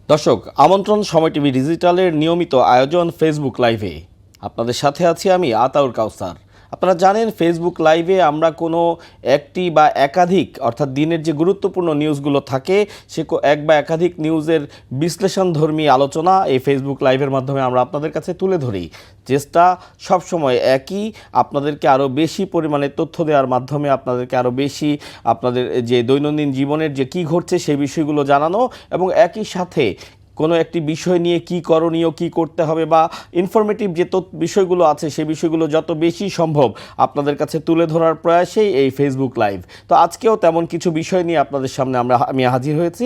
দর্শক, আমন্ত্রণ সময় টিভি ডিজিটালের নিয়মিত আয়োজন ফেসবুক লাইভে। আপনাদের সাথে আছি আমি আতাউর কাউসার। আপনারা জানেন ফেসবুক লাইভে আমরা কোনো একটি বা একাধিক অর্থাৎ দিনের যে গুরুত্বপূর্ণ নিউজগুলো থাকে সে এক বা একাধিক নিউজের বিশ্লেষণধর্মী আলোচনা এই ফেসবুক লাইভের মাধ্যমে আমরা আপনাদের কাছে তুলে ধরি। চেষ্টা সবসময় একই, আপনাদেরকে আরও বেশি পরিমাণে তথ্য দেওয়ার মাধ্যমে আপনাদেরকে আরও বেশি আপনাদের যে দৈনন্দিন জীবনের যে কী ঘটছে সেই বিষয়গুলো জানানো এবং একই সাথে কোনো একটি বিষয় নিয়ে কি করণীয়, কি করতে হবে বা ইনফরমেটিভ যে বিষয়গুলো আছে সেই বিষয়গুলো যত বেশি সম্ভব আপনাদের কাছে তুলে ধরার প্রয়াসেই এই ফেসবুক লাইভ। তো আজকেও তেমন কিছু বিষয় নিয়ে আপনাদের সামনে আমি হাজির হয়েছি।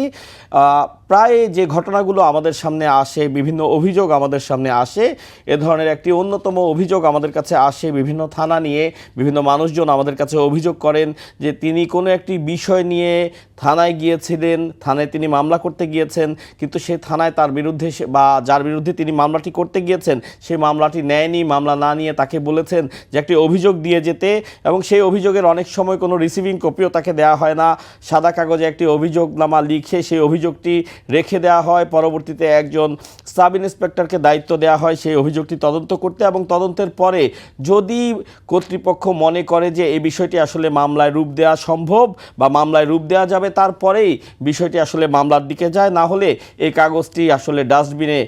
প্রায় যে ঘটনাগুলো আমাদের সামনে আসে, বিভিন্ন অভিযোগ আমাদের সামনে আসে, এ ধরনের একটি অন্যতম অভিযোগ আমাদের কাছে আসে বিভিন্ন থানা নিয়ে। বিভিন্ন মানুষজন আমাদের কাছে অভিযোগ করেন যে তিনি কোনো একটি বিষয় নিয়ে থানায় গিয়েছিলেন, থানায় তিনি মামলা করতে গিয়েছেন, কিন্তু সেই থানায় তার বিরুদ্ধে বা যার বিরুদ্ধে তিনি মামলাটি করতে গিয়েছেন সেই মামলাটি নেয়নি। মামলা না নিয়ে তাকে বলেছেন যে একটি অভিযোগ দিয়ে যেতে, এবং সেই অভিযোগের অনেক সময় কোনো রিসিভিং কপিও তাকে দেওয়া হয় না। সাদা কাগজে একটি অভিযোগনামা লিখে সেই অভিযোগটি রেখে দেওয়া হয়। পরবর্তীতে একজন সাব ইন্সপেক্টরকে দায়িত্ব দেওয়া হয় সেই অভিযোগটি তদন্ত করতে, এবং তদন্তের পরে যদি কর্তৃপক্ষ মনে করে যে এই বিষয়টি আসলে মামলায় রূপ দেওয়া সম্ভব বা মামলায় রূপ দেওয়া যাবে, তারপরেই বিষয়টি আসলে মামলার দিকে যায়। না হলে এই কাগজটি আসলে ডাস্টবিনে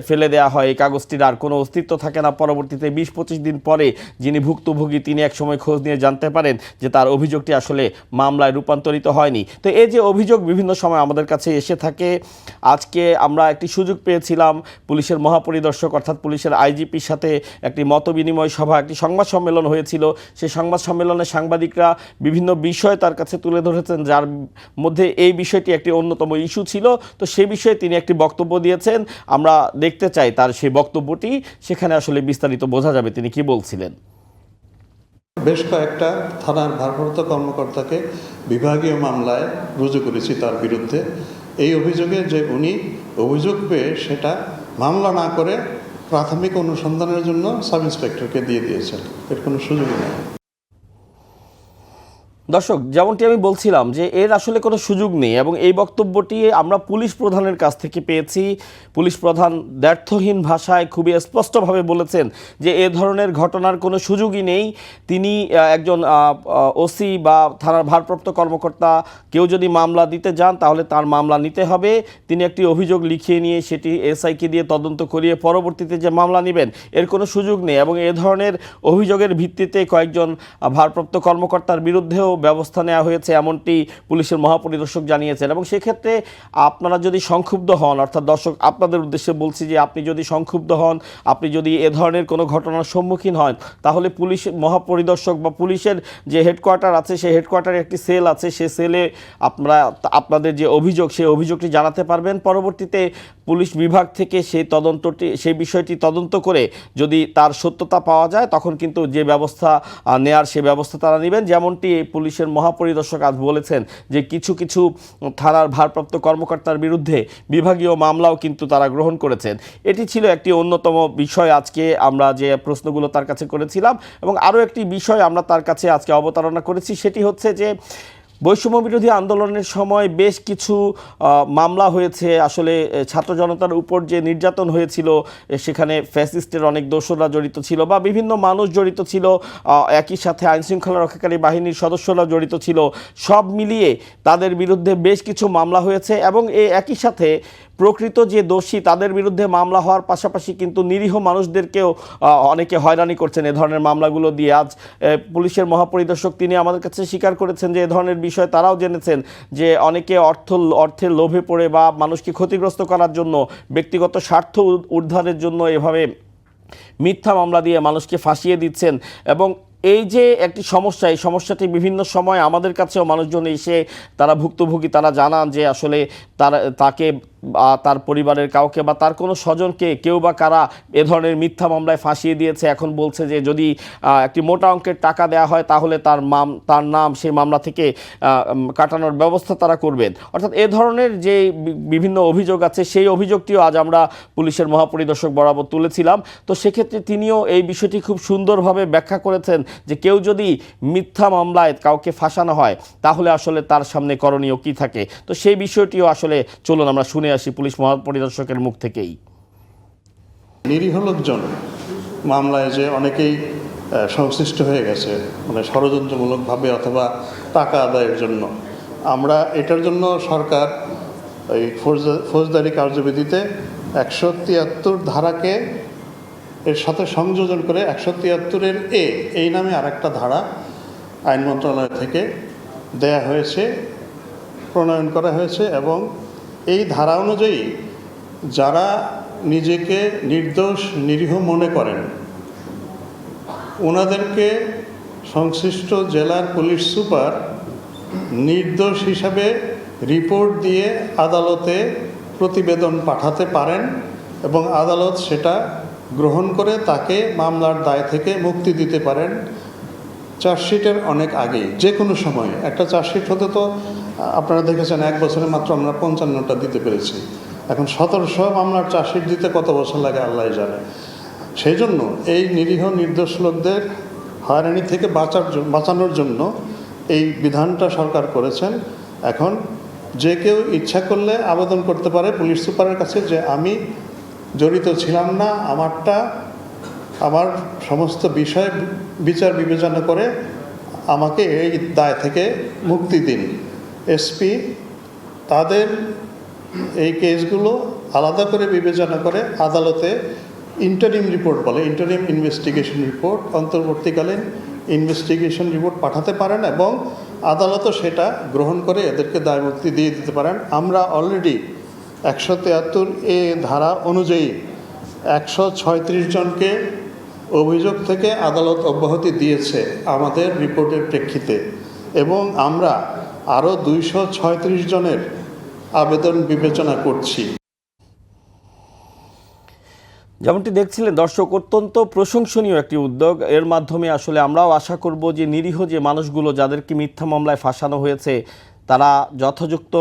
ফেলে দেওয়া হয়, এই কাগজটির আর কোনো অস্তিত্ব থাকে না। পরবর্তীতে 20-25 দিন পরে যিনি ভুক্তভোগী তিনি একসময় খোঁজ নিয়ে জানতে পারেন যে তার অভিযোগটি আসলে মামলায় রূপান্তরিত হয়নি। তো এই যে অভিযোগ বিভিন্ন সময় আমাদের কাছে এসে থাকে, আজকে আমরা একটি সুযোগ পেয়েছিলাম পুলিশের মহাপরিদর্শক অর্থাৎ পুলিশের আইজিপির সাথে একটি মতবিনিময় সভা, একটি সংবাদ সম্মেলন হয়েছিল। সেই সংবাদ সম্মেলনে সাংবাদিকরা বিভিন্ন বিষয় তার কাছে তুলে ধরেছেন, যার মধ্যে এই বিষয়টি একটি অন্যতম ইস্যু ছিল। তো সেই বিষয়ে তিনি একটি বক্তব্য দিয়েছেন, আমরা দেখতে চাই তার সেই বক্তব্যটি। সেখানে আসলে বিস্তারিত বোঝা যাবে তিনি কি বলছিলেন। বেশ কয়েকটা থানার ভারপ্রাপ্ত কর্মকর্তাকে বিভাগীয় মামলায় রুজু করেছি তার বিরুদ্ধে। এই অভিযোগে যে উনি অভিযোগ পেয়ে সেটা মামলা না করে প্রাথমিক অনুসন্ধানের জন্য সাব ইন্সপেক্টরকে দিয়ে দিয়েছেন, এর কোনো সুযোগই নেই। দর্শক, যেমনটি আমি বলছিলাম যে এর আসলে কোনো সুযোগ নেই, এবং এই বক্তব্যটি আমরা পুলিশ প্রধানের কাছ থেকে পেয়েছি। পুলিশ প্রধান দ্ব্যর্থহীন ভাষায় খুবই স্পষ্টভাবে বলেছেন যে এ ধরনের ঘটনার কোনো সুযোগই নেই। তিনি একজন ওসি বা থানার ভারপ্রাপ্ত কর্মকর্তা কেউ যদি মামলা দিতে যান তাহলে তার মামলা নিতে হবে। তিনি একটি অভিযোগ লিখিয়ে নিয়ে সেটি এসআইকে দিয়ে তদন্ত করিয়ে পরবর্তীতে যে মামলা নেবেন এর কোনো সুযোগ নেই, এবং এ ধরনের অভিযোগের ভিত্তিতে কয়েকজন ভারপ্রাপ্ত কর্মকর্তার বিরুদ্ধেও ব্যবস্থা নেওয়া হয়েছে, এমনটি পুলিশের মহাপরিদর্শক জানিয়েছেন। এবং সেক্ষেত্রে আপনারা যদি সংক্ষুব্ধ হন, অর্থাৎ দর্শক আপনাদের উদ্দেশ্যে বলছি যে আপনি যদি সংক্ষুব্ধ হন, আপনি যদি এ ধরনের কোনো ঘটনার সম্মুখীন হন, তাহলে পুলিশ মহাপরিদর্শক বা পুলিশের যে হেডকোয়ার্টার আছে সেই হেডকোয়ার্টারে একটি সেল আছে, সেই সেলে আপনারা আপনাদের যে অভিযোগ সেই অভিযোগটি জানাতে পারবেন। পরবর্তীতে পুলিশ বিভাগ থেকে সেই বিষয়টি তদন্ত করে যদি তার সত্যতা পাওয়া যায় তখন কিন্তু যে ব্যবস্থা নেয়ার সে ব্যবস্থা তারা নেবেন। যেমনটি পুলিশের মহাপরিদর্শক আজ বলেছেন যে কিছু কিছু থানার ভারপ্রাপ্ত কর্মকর্তার বিরুদ্ধে বিভাগীয় মামলাও কিন্তু তারা গ্রহণ করেছেন। এটি ছিল একটি অন্যতম বিষয় আজকে আমরা যে প্রশ্নগুলো তার কাছে করেছিলাম। এবং আরও একটি বিষয় আমরা তার কাছে আজকে অবতারণা করেছি, সেটি হচ্ছে যে বৈষম্য বিরোধী আন্দোলনের সময় বেশ কিছু মামলা হয়েছে। আসলে ছাত্র জনতার উপর যে নির্যাতন হয়েছিল সেখানে ফ্যাসিস্টের অনেক দোসররা জড়িত ছিল বা বিভিন্ন মানুষ জড়িত ছিল, একই সাথে আইনশৃঙ্খলা রক্ষাকারী বাহিনীর সদস্যরা জড়িত ছিল। সব মিলিয়ে তাদের বিরুদ্ধে বেশ কিছু মামলা হয়েছে, এবং একই সাথে প্রকৃত যে দোষী তাদের বিরুদ্ধে মামলা হওয়ার পাশাপাশি কিন্তু নিরীহ মানুষদেরকেও অনেকে হয়রানি করছেন এ ধরনের মামলাগুলো দিয়ে। আজ পুলিশের মহাপরিদর্শক তিনি আমাদের কাছে স্বীকার করেছেন যে এ ধরনের বিষয় তারাও জেনেছেন যে অনেকে অর্থের লোভে পড়ে বা মানুষকে ক্ষতিগ্রস্ত করার জন্য, ব্যক্তিগত স্বার্থ উদ্ধারের জন্য এভাবে মিথ্যা মামলা দিয়ে মানুষকে ফাঁসিয়ে দিচ্ছেন। এবং এই যে একটি সমস্যা, এই সমস্যাটি বিভিন্ন সময় আমাদের কাছেও মানুষজন এসে তারা ভুক্তভোগী, তারা জানান যে আসলে তাকে তার পরিবারের কাউকে বা তার কোনো স্বজনকে কেউ বা কারা এ ধরনের মিথ্যা মামলায় ফাঁসিয়ে দিয়েছে। এখন বলছে যে যদি একটি মোটা অঙ্কের টাকা দেওয়া হয় তাহলে তার নাম সেই মামলা থেকে কাটানোর ব্যবস্থা তারা করবেন। অর্থাৎ এ ধরনের যে বিভিন্ন অভিযোগ আছে সেই অভিযোগটিও আজ আমরা পুলিশের মহাপরিদর্শক বরাবর তুলেছিলাম। তো সেক্ষেত্রে তিনিও এই বিষয়টি খুব সুন্দরভাবে ব্যাখ্যা করেছেন যে কেউ যদি মিথ্যা মামলায় কাউকে ফাঁসানো হয় তাহলে আসলে তার সামনে করণীয় কী থাকে। তো সেই বিষয়টিও আসলে চলুন আমরা শুনে শুনে আসি পুলিশ মহাপরিদর্শকের মুখ থেকেই। নিরীহ লোকজন মামলায় যে অনেকেই সংশ্লিষ্ট হয়ে গেছে, মানে ষড়যন্ত্রমূলকভাবে অথবা টাকা আদায়ের জন্য, আমরা এটার জন্য সরকার এই ফৌজদারি কার্যবিধিতে 173 ধারাকে এর সাথে সংযোজন করে 173-এর এই নামে আরেকটা ধারা আইন মন্ত্রণালয় থেকে দেয়া হয়েছে, প্রণয়ন করা হয়েছে। এবং এই ধারা অনুযায়ী যারা নিজেকে নির্দোষ নিরীহ মনে করেন ওনাদেরকে সংশ্লিষ্ট জেলার পুলিশ সুপার নির্দোষ হিসাবে রিপোর্ট দিয়ে আদালতে প্রতিবেদন পাঠাতে পারেন এবং আদালত সেটা গ্রহণ করে তাকে মামলার দায় থেকে মুক্তি দিতে পারেন চার্জশিটের অনেক আগেই, যে কোনো সময়। একটা চার্জশিট হতে তো আপনারা দেখেছেন 1 বছরে মাত্র আমরা 55টা দিতে পেরেছি। এখন 1700 মামলার চার্জশিট দিতে কত বছর লাগে আল্লাহ জানে। সেই জন্য এই নিরীহ নির্দোষ লোকদের হয়রানি থেকে বাঁচানোর জন্য এই বিধানটা সরকার করেছেন। এখন যে কেউ ইচ্ছা করলে আবেদন করতে পারে পুলিশ সুপারের কাছে যে আমি জড়িত ছিলাম না, আমার সমস্ত বিষয় বিচার বিবেচনা করে আমাকে এই দায় থেকে মুক্তি দিন। এসপি তাদের এই কেসগুলো আলাদা করে বিবেচনা করে আদালতে ইন্টারিম রিপোর্ট বলে, ইন্টারিম ইনভেস্টিগেশন রিপোর্ট, অন্তর্বর্তীকালীন ইনভেস্টিগেশন রিপোর্ট পাঠাতে পারেন এবং আদালতও সেটা গ্রহণ করে এদেরকে দায় মুক্তি দিয়ে দিতে পারেন। আমরা অলরেডি 173 ধারা অনুযায়ী 136 জনকে অভিযোগ থেকে আদালত অব্যাহতি দিয়েছে আমাদের রিপোর্টের প্রেক্ষিতে, এবং আমরা আরও 236 জনের আবেদন বিবেচনা করছি। যেমনটি দেখছিলেন দর্শক, অত্যন্ত প্রশংসনীয় একটি উদ্যোগ। এর মাধ্যমে আসলে আমরাও আশা করব যে নিরীহ যে মানুষগুলো যাদেরকে মিথ্যা মামলায় ফাঁসানো হয়েছে তারা যথাযথ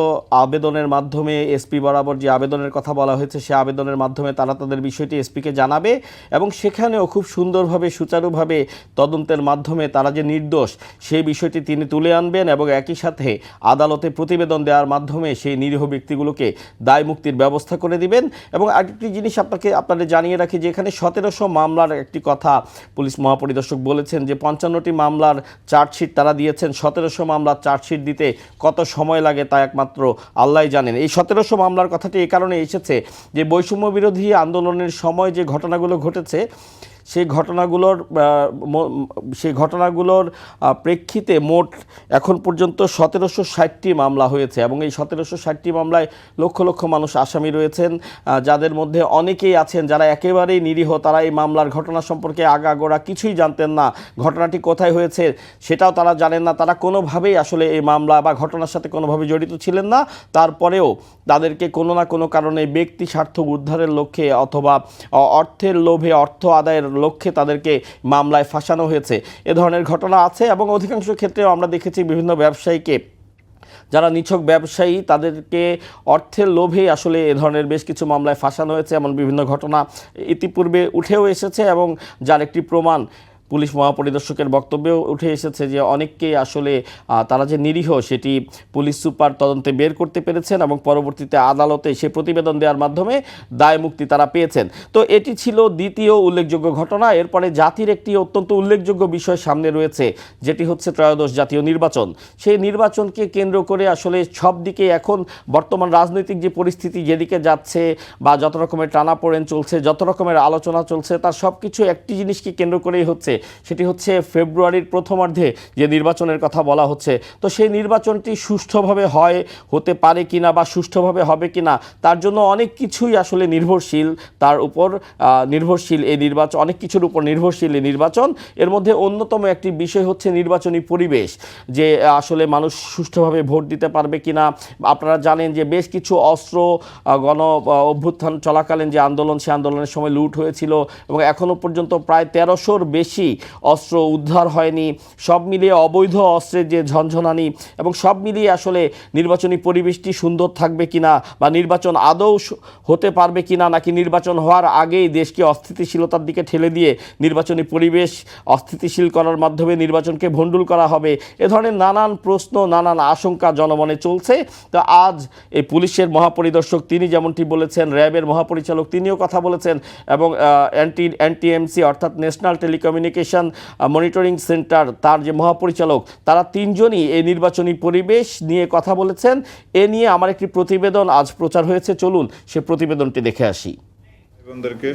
আবেদনের মাধ্যমে এসপি বরাবর যে আবেদনের কথা বলা হয়েছে সে আবেদনের মাধ্যমে তারা তাদের বিষয়টি এসপিকে জানাবে এবং সেখানেও খুব সুন্দরভাবে সুচারুভাবে তদন্তের মাধ্যমে তারা যে নির্দোষ সেই বিষয়টি তিনি তুলে আনবেন এবং একই সাথে আদালতে প্রতিবেদন দেওয়ার মাধ্যমে সেই নিরীহ ব্যক্তিগুলোকে দায় মুক্তির ব্যবস্থা করে দিবেন। এবং আরেকটি জিনিস আপনাদের জানিয়ে রাখি যে এখানে 1700 মামলার একটি কথা পুলিশ মহাপরিদর্শক বলেছেন যে 55টি মামলার চার্জশিট তারা দিয়েছেন। 1700 মামলার চার্জশিট দিতে কত সময় লাগে তা একমাত্র আল্লাহই জানেন। এই 1700 মামলার কথাটি এই কারণে এসেছে যে বৈষম্য বিরোধী আন্দোলনের সময় যে ঘটনাগুলো ঘটেছে সেই ঘটনাগুলোর প্রেক্ষিতে মোট এখন পর্যন্ত 1760টি মামলা হয়েছে এবং এই 1760টি মামলায় লক্ষ লক্ষ মানুষ আসামি রয়েছেন, যাদের মধ্যে অনেকেই আছেন যারা একেবারেই নিরীহ। তারা এই মামলার ঘটনা সম্পর্কে আগাগোড়া কিছুই জানতেন না, ঘটনাটি কোথায় হয়েছে সেটাও তারা জানেন না, তারা কোনোভাবেই আসলে এই মামলা বা ঘটনার সাথে কোনোভাবে জড়িত ছিলেন না। তারপরেও তাদেরকে কোনো না কোনো কারণে ব্যক্তি স্বার্থ উদ্ধারের লক্ষ্যে অথবা অর্থের লোভে, অর্থ আদায়ের লক্ষ্যে তাদেরকে মামলায় ফাঁসানো হয়েছে। এ ধরনের ঘটনা আছে এবং অধিকাংশ ক্ষেত্রেও আমরা দেখেছি বিভিন্ন ব্যবসায়ীকে, যারা নিছক ব্যবসায়ী তাদেরকে অর্থের লোভে আসলে এ ধরনের বেশ কিছু মামলায় ফাঁসানো হয়েছে, এমন বিভিন্ন ঘটনা ইতিপূর্বে উঠেও এসেছে এবং যার একটি প্রমাণ পুলিশ মহাপরিদর্শকের বক্তব্যেও উঠে এসেছে যে অনেককেই আসলে তারা যে নিরীহ সেটি পুলিশ সুপার তদন্তে বের করতে পেরেছেন এবং পরবর্তীতে আদালতে সে প্রতিবেদন দেওয়ার মাধ্যমে দায় মুক্তি তারা পেয়েছেন। তো এটি ছিল দ্বিতীয় উল্লেখযোগ্য ঘটনা। এরপরে জাতির একটি অত্যন্ত উল্লেখযোগ্য বিষয় সামনে রয়েছে, যেটি হচ্ছে ত্রয়োদশ জাতীয় নির্বাচন। সেই নির্বাচনকে কেন্দ্র করে আসলে সব দিকে এখন বর্তমান রাজনৈতিক যে পরিস্থিতি যেদিকে যাচ্ছে বা যত রকমের টানাপোড়েন চলছে, যত রকমের আলোচনা চলছে, তার সব কিছু একটি জিনিসকে কেন্দ্র করেই হচ্ছে, সেটি হচ্ছে ফেব্রুয়ারির প্রথমার্ধে যে নির্বাচনের কথা বলা হচ্ছে। তো সেই নির্বাচনটি সুষ্ঠুভাবে হতে পারে কিনা বা সুষ্ঠুভাবে হবে কিনা তার জন্য অনেক কিছুই আসলে নির্ভরশীল, তার উপর নির্ভরশীল এই নির্বাচন, অনেক কিছুর উপর নির্ভরশীল এই নির্বাচন। এর মধ্যে অন্যতম একটি বিষয় হচ্ছে নির্বাচনী পরিবেশ, যে আসলে মানুষ সুষ্ঠুভাবে ভোট দিতে পারবে কিনা। আপনারা জানেন যে বেশ কিছু অস্ত্র গণ অভ্যুত্থান চলাকালীন যে আন্দোলন, সে আন্দোলনের সময় লুট হয়েছিল এবং এখনও পর্যন্ত প্রায় 1300-র বেশি মিলিয়েই অস্ত্র উদ্ধার হয়নি, সব মিলিয়ে অবৈধ অস্ত্রের যে ঝনঝনানি এবং সব মিলিয়ে আসলে নির্বাচনী পরিবেশটি সুন্দর থাকবে কিনা বা নির্বাচন আদৌ হতে পারবে কিনা, নাকি নির্বাচন হওয়ার আগেই দেশকে অস্থিতিশীলতার দিকে ঠেলে দিয়ে নির্বাচনী পরিবেশ অস্থিতিশীল করার মাধ্যমে নির্বাচনকে ভণ্ডুল করা হবে, এ ধরনের নানান প্রশ্ন, নানান আশঙ্কা জনমনে চলছে। তো আজ এই পুলিশের মহাপরিদর্শক তিনি যেমনটি বলেছেন, র্যাবের মহাপরিচালক তিনিও কথা বলেছেন এবং এনটিএমসি অর্থাৎ ন্যাশনাল টেলিকমিউনিকেশন মনিটরিং সেন্টার তার যে মহাপরিচালক, তারা তিনজনই এই নির্বাচনী পরিবেশ নিয়ে কথা বলেছেন। এ নিয়ে আমার একটি প্রতিবেদন আজ প্রচার হয়েছে, চলুন সে প্রতিবেদনটি দেখে আসি।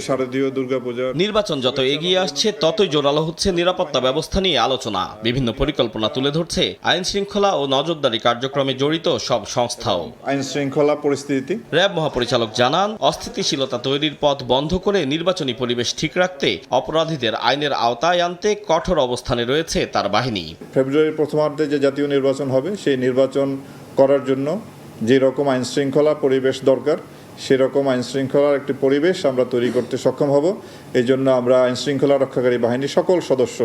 শারদীয় দুর্গাপূজা নির্বাচন যত এগিয়ে আসছে ততই জোরালো হচ্ছে নিরাপত্তা ব্যবস্থা নিয়ে আলোচনা। বিভিন্ন পরিকল্পনা তুলে ধরছে আইন শৃঙ্খলা ও নজরদারি কার্যক্রমে জড়িত সব সংস্থাও। আইন শৃঙ্খলা পরিস্থিতি র্যাব মহাপরিচালক জানান, অস্থিতিশীলতা তৈরির পথ বন্ধ করে নির্বাচনী পরিবেশ ঠিক রাখতে অপরাধীদের আইনের আওতায় আনতে কঠোর অবস্থানে রয়েছে তার বাহিনী। ফেব্রুয়ারির প্রথমার্ধে যে জাতীয় নির্বাচন হবে, সেই নির্বাচন করার জন্য যে রকম আইন শৃঙ্খলা পরিবেশ দরকার, সেরকম আইন শৃঙ্খলার একটি পরিবেশ আমরা তৈরি করতে সক্ষম হব। এই জন্য আমরা আইন শৃঙ্খলা রক্ষাকারী বাহিনীর সকল সদস্য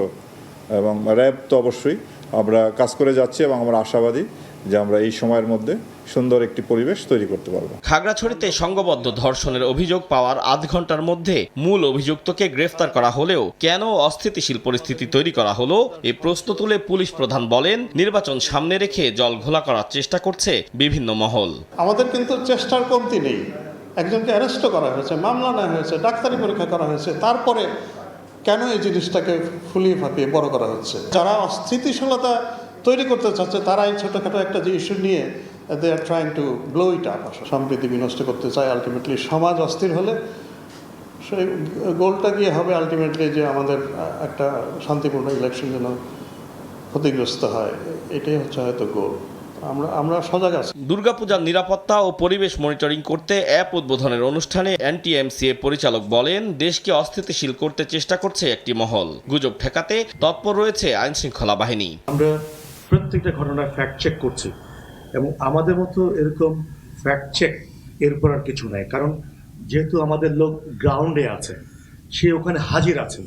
এবং র্যাব তো অবশ্যই আমরা কাজ করে যাচ্ছি এবং আমরা আশাবাদী যে আমরা এই সময়ের মধ্যে সুন্দর একটি পরিবেশ তৈরি করতে পারবো। খাগড়াছড়িতে সংঘবদ্ধ ধর্ষণের অভিযোগ পাওয়ার আধ ঘন্টার মধ্যে মূল অভিযুক্তকে গ্রেফতার করা হলেও কেন অস্থিতিশীল পরিস্থিতি তৈরি করা হলো এই প্রশ্ন তুলে পুলিশ প্রধান বলেন, নির্বাচন সামনে রেখে জল ঘোলা করার চেষ্টা করছে বিভিন্ন মহল। আমাদের কিন্তু চেষ্টার কমতি নেই। একজনকে অ্যারেস্টও করা হয়েছে, মামলা নেওয়া হয়েছে, ডাক্তারি পরীক্ষা করা হয়েছে, তারপরে কেন এই জিনিসটাকে ফুলিয়ে ফাঁপিয়ে বড় করা হচ্ছে? যারা অস্থিতিশীলতা তৈরি করতে চাচ্ছে তারা এই ছোটোখাটো একটা যে ইস্যু নিয়ে they are trying to blow it up, সম্প্রীতি বিনষ্ট করতে চায়। আলটিমেটলি সমাজ অস্থির হলে সেই গোলটা গিয়ে হবে আলটিমেটলি যে আমাদের একটা শান্তিপূর্ণ ইলেকশন যেন ক্ষতিগ্রস্ত হয়, এটাই হচ্ছে হয়তো গোল। আমরা সজাগ আছি। দুর্গাপূজার নিরাপত্তা ও পরিবেশ মনিটরিং করতে অ্যাপ উদ্বোধনের অনুষ্ঠানে এনটিএমসি এর পরিচালক বলেন, দেশকে অস্থিতিশীল করতে চেষ্টা করছে একটি মহল, গুজব ঠেকাতে তৎপর রয়েছে আইন শৃঙ্খলা বাহিনী। আমরা প্রত্যেকটা ঘটনার ফ্যাক্ট চেক করছি এবং আমাদের মতো এরকম ফ্যাক্ট চেক এরপর আর কিছু নাই, কারণ যেহেতু আমাদের লোক গ্রাউন্ডে আছে, সে ওখানে হাজির আছেন।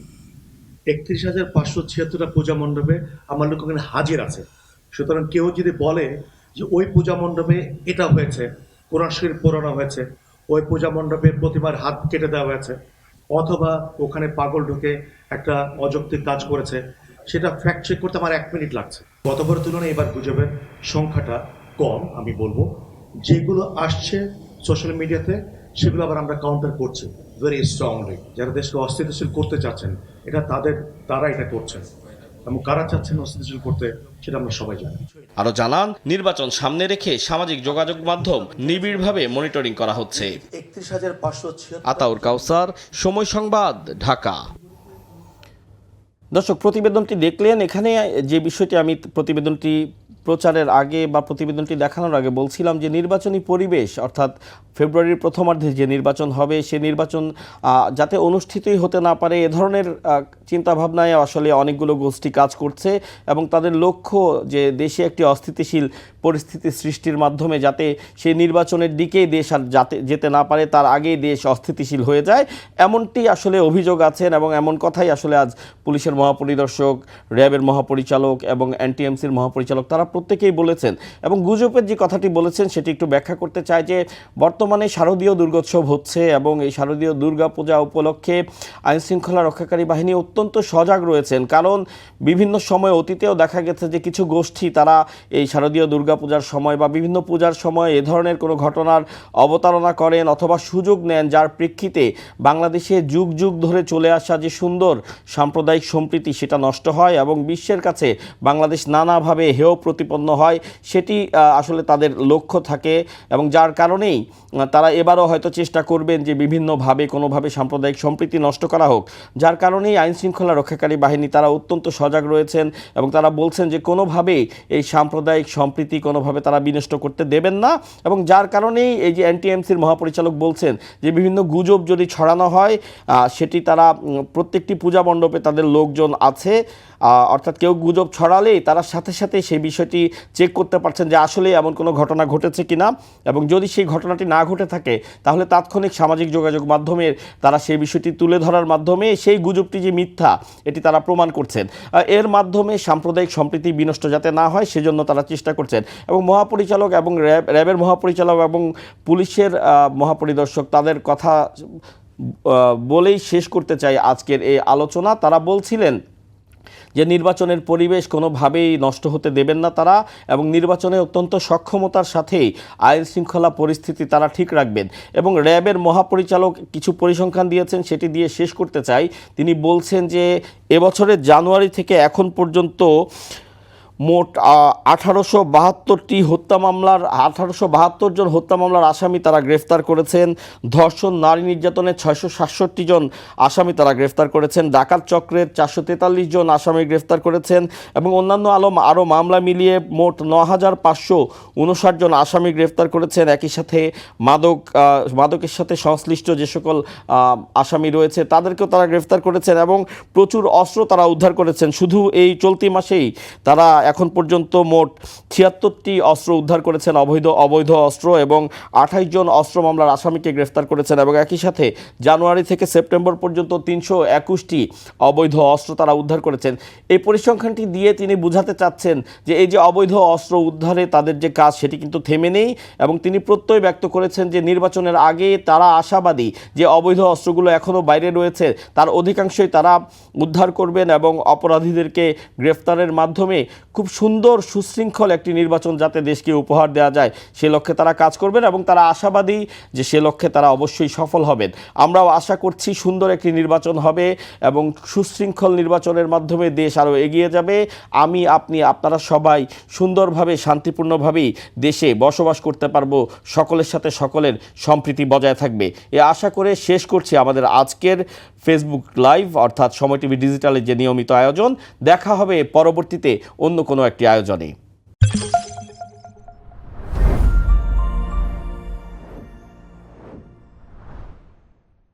31,576টা পূজা মণ্ডপে আমার লোক ওখানে হাজির আছে। সুতরাং কেউ যদি বলে যে ওই পূজা মণ্ডপে এটা হয়েছে, কোরআন শরীফ পড়ানো হয়েছে, ওই পূজা মণ্ডপে প্রতিমার হাত কেটে দেওয়া হয়েছে, অথবা ওখানে পাগল ঢুকে একটা অযৌক্তিক কাজ করেছে, সেটা ফ্যাক্ট চেক করতে আমার 1 মিনিট লাগছে। গতবারের তুলনায় এবার গুজবের সংখ্যাটা কম, আমি বলবো। যেগুলো আসছে সোশ্যাল মিডিয়াতে সেগুলো আবার আমরা কাউন্টার করছি ভেরি স্ট্রংলি। যারা দেশকে অস্থিতিশীল করতে চাচ্ছেন, তারা এটা করছেন, এবং কারা চাচ্ছেন অস্থিতিশীল করতে সেটা আমরা সবাই জানি। আরো জানান, নির্বাচন সামনে রেখে সামাজিক যোগাযোগ মাধ্যম নিবিড়ভাবে মনিটরিং করা হচ্ছে। 31,576 আতাউর কাউসার, সময় সংবাদ, ঢাকা। দর্শক, প্রতিবেদনটি দেখলেন। এখানে যে বিষয়টি আমি প্রতিবেদনটি প্রচারের আগে বা প্রতিবেদনটি দেখানোর আগে বলছিলাম যে নির্বাচনী পরিবেশ অর্থাৎ ফেব্রুয়ারির প্রথমার্ধে যে নির্বাচন হবে সে নির্বাচন যাতে অনুষ্ঠিতই হতে না পারে এ ধরনের চিন্তাভাবনায় আসলে অনেকগুলো গোষ্ঠী কাজ করছে এবং তাদের লক্ষ্য যে দেশে একটি অস্থিতিশীল পরিস্থিতি সৃষ্টির মাধ্যমে যাতে সেই নির্বাচনের দিকেই দেশ আর যেতে না পারে, তার আগেই দেশ অস্থিতিশীল হয়ে যায়, এমনটি আসলে অভিযোগ আছেন এবং এমন কথাই আসলে আজ পুলিশের মহাপরিদর্শক, র্যাবের মহাপরিচালক এবং এনটিএমসির মহাপরিচালক তারা প্রত্যেকেই বলেছেন। এবং গুজবের যে কথাটি বলেছেন সেটি একটু ব্যাখ্যা করতে চাই যে বর্তমানে শারদীয় দুর্গোৎসব হচ্ছে এবং এই শারদীয় দুর্গাপূজা উপলক্ষে আইনশৃঙ্খলা রক্ষাকারী বাহিনী অত্যন্ত সজাগ রয়েছেন, কারণ বিভিন্ন সময় অতীতেও দেখা গেছে যে কিছু গোষ্ঠী তারা এই শারদীয় দুর্গাপূজার সময় বা বিভিন্ন পূজার সময় এ ধরনের কোনো ঘটনার অবতারণা করেন অথবা সুযোগ নেন, যার প্রেক্ষিতে বাংলাদেশে যুগ যুগ ধরে চলে আসা যে সুন্দর সাম্প্রদায়িক সম্প্রীতি সেটা নষ্ট হয় এবং বিশ্বের কাছে বাংলাদেশ নানাভাবে হেয় প্রতিপন্ন হয়, সেটি আসলে তাদের লক্ষ্য থাকে এবং যার কারণেই তারা এবারও হয়তো চেষ্টা করবেন যে বিভিন্নভাবে কোনোভাবে সাম্প্রদায়িক সম্প্রীতি নষ্ট করা হোক। যার কারণেই আইনশৃঙ্খলা রক্ষাকারী বাহিনী তারা অত্যন্ত সজাগ রয়েছেন এবং তারা বলছেন যে কোনোভাবেই এই সাম্প্রদায়িক সম্প্রীতি কোনোভাবে তারা বিনষ্ট করতে দেবেন না। এবং যার কারণেই এই যে এনটিএমসির মহাপরিচালক বলছেন যে বিভিন্ন গুজব যদি ছড়ানো হয় সেটি তারা প্রত্যেকটি পূজা মণ্ডপে তাদের লোকজন আছে, অর্থাৎ কেউ গুজব ছড়ালেই তারা সাথে সাথে সেই বিষয়টি চেক করতে পারছেন যে আসলে এমন কোনো ঘটনা ঘটেছে কিনা, এবং যদি সেই ঘটনাটি না ঘটে থাকে তাহলে তাৎক্ষণিক সামাজিক যোগাযোগ মাধ্যমের তারা সেই বিষয়টি তুলে ধরার মাধ্যমে সেই গুজবটি যে মিথ্যা এটি তারা প্রমাণ করছেন। এর মাধ্যমে সাম্প্রদায়িক সম্প্রীতি বিনষ্ট যাতে না হয় সেজন্য তারা চেষ্টা করছেন। এবং মহাপরিচালক এবং র্যাবের মহাপরিচালক এবং পুলিশের মহাপরিদর্শক তাদের কথা বলেই শেষ করতে চাই আজকের এই আলোচনা। তারা বলছিলেন যে নির্বাচনের পরিবেশ কোনোভাবেই নষ্ট হতে দেবেন না তারা, এবং নির্বাচনে অত্যন্ত সক্ষমতার সাথেই আইন শৃঙ্খলা পরিস্থিতি তারা ঠিক রাখবেন। এবং র্যাবের মহাপরিচালক কিছু পরিসংখ্যান দিয়েছেন, সেটি দিয়ে শেষ করতে চাই। তিনি বলছেন যে এবছরের জানুয়ারি থেকে এখন পর্যন্ত মোট 1872টি হত্যা মামলার 1872 জন হত্যা মামলার আসামি তারা গ্রেফতার করেছেন। ধর্ষণ, নারী নির্যাতনের 667 জন আসামি তারা গ্রেফতার করেছেন। ডাকাত চক্রের 443 জন আসামি গ্রেফতার করেছেন এবং অন্যান্য আরও মামলা মিলিয়ে মোট 9559 জন আসামি গ্রেফতার করেছেন। একই সাথে মাদকের সাথে সংশ্লিষ্ট যে সকল আসামি রয়েছে তাদেরকেও তারা গ্রেফতার করেছেন এবং প্রচুর অস্ত্র তারা উদ্ধার করেছেন। শুধু এই চলতি মাসেই তারা এখন পর্যন্ত মোট 76টি অস্ত্র উদ্ধার করেছেন, অবৈধ অস্ত্র, এবং 28 জন অস্ত্র মামলার আসামিকে গ্রেফতার করেছেন। এবং একই সাথে জানুয়ারি থেকে সেপ্টেম্বর পর্যন্ত 321টি অবৈধ অস্ত্র তারা উদ্ধার করেছেন। এই পরিসংখ্যানটি দিয়ে তিনি বোঝাতে চাচ্ছেন যে এই যে অবৈধ অস্ত্র উদ্ধারে তাদের যে কাজ সেটি কিন্তু থেমে নেই, এবং তিনি প্রত্যয় ব্যক্ত করেছেন যে নির্বাচনের আগে তারা আশাবাদী যে অবৈধ অস্ত্রগুলো এখনও বাইরে রয়েছে তার অধিকাংশই তারা উদ্ধার করবেন এবং অপরাধীদেরকে গ্রেফতারের মাধ্যমে খুব সুন্দর সুশৃঙ্খল একটি নির্বাচন যাতে দেশকে উপহার দেওয়া যায় সে লক্ষ্যে তারা কাজ করবেন, এবং তারা আশাবাদী যে সে লক্ষ্যে তারা অবশ্যই সফল হবেন। আমরাও আশা করছি সুন্দর একটি নির্বাচন হবে এবং সুশৃঙ্খল নির্বাচনের মাধ্যমে দেশ আরও এগিয়ে যাবে। আমি, আপনি, আপনারা সবাই সুন্দরভাবে শান্তিপূর্ণভাবেই দেশে বসবাস করতে পারবো, সকলের সাথে সকলের সম্প্রীতি বজায় থাকবে। এ আশা করে শেষ করছি আমাদের আজকের ফেসবুক লাইভ, অর্থাৎ সময় টিভি ডিজিটালের যে নিয়মিত আয়োজন। দেখা হবে পরবর্তীতে অন্য কোনো একটি আয়োজনে।